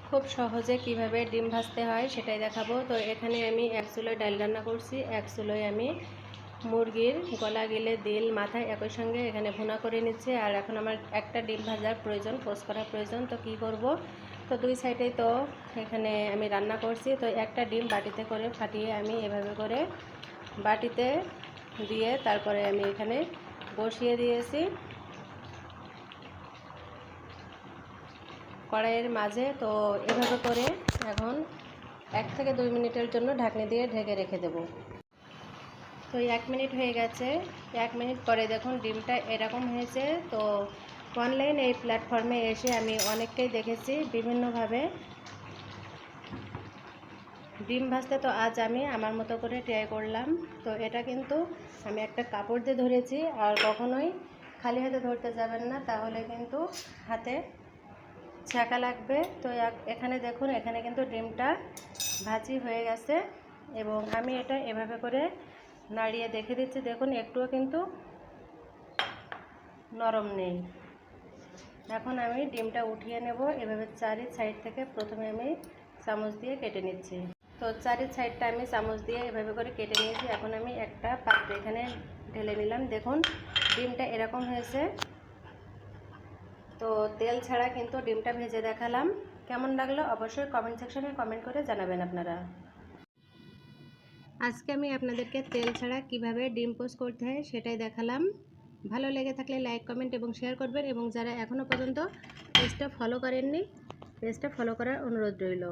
খুব সহজে কিভাবে ডিম ভাজতে হয় সেটাই দেখাবো। তো এখানে আমি এক চুলোয় ডাল রান্না করছি, এক চুলোয় আমি মুরগির গলা গিলে দিল মাথা একই সঙ্গে এখানে ভুনা করে নিচ্ছি। আর এখন আমার একটা ডিম ভাজার প্রয়োজন, পোস্ট করার প্রয়োজন। তো কি করব, তো দুই সাইডেই তো এখানে আমি রান্না করছি। তো একটা ডিম বাটিতে করে ফাটিয়ে আমি এভাবে করে বাটিতে দিয়ে তারপরে আমি এখানে বসিয়ে দিয়েছি কড়াইয়ের মাঝে। তো এভাবে করে এখন 1 থেকে 2 মিনিটের জন্য ঢাকনি দিয়ে ঢেকে রেখে দেব। তো 1 মিনিট হয়ে গেছে। 1 মিনিট পরে দেখুন ডিমটা এরকম হয়েছে। তো অনলাইন এই প্ল্যাটফর্মে এসে আমি অনেককেই দেখেছি বিভিন্নভাবে ডিম ভাজতে। তো আজ আমি আমার মতো করে ট্রাই করলাম। তো এটা কিন্তু আমি একটা কাপড় দিয়ে ধরেছি, আর কখনোই খালি হাতে ধরতে যাবেন না, তাহলে কিন্তু হাতে ছ্যাঁকা লাগবে। তো এখানে দেখুন, এখানে কিন্তু ডিমটা ভাজি হয়ে গেছে এবং আমি এটা এভাবে করে নাড়িয়ে দেখে দিচ্ছি। দেখুন একটুও কিন্তু নরম নেই। এখন আমি ডিমটা উঠিয়ে নেব। এভাবে চারি সাইড থেকে প্রথমে আমি চামচ দিয়ে কেটে নিচ্ছি। তো চারি সাইডটা আমি চামচ দিয়ে এভাবে করে কেটে নিয়েছি। এখন আমি একটা পাত্রে এখানে ঢেলে নিলাম। দেখুন ডিমটা এরকম হয়েছে। তো তেল ছাড়া কিন্তু ডিমটা ভেজে দেখালাম। কেমন লাগলো অবশ্যই কমেন্ট সেকশনে কমেন্ট করে জানাবেন আপনারা। আজকে আমি আপনাদেরকে তেল ছাড়া কিভাবে ডিম পোস্ট করতে হয় সেটাই দেখালাম। ভালো লেগে থাকলে লাইক কমেন্ট এবং শেয়ার করবেন, এবং যারা এখনও পর্যন্ত পেজটা ফলো করেননি পেজটা ফলো করার অনুরোধ রইল।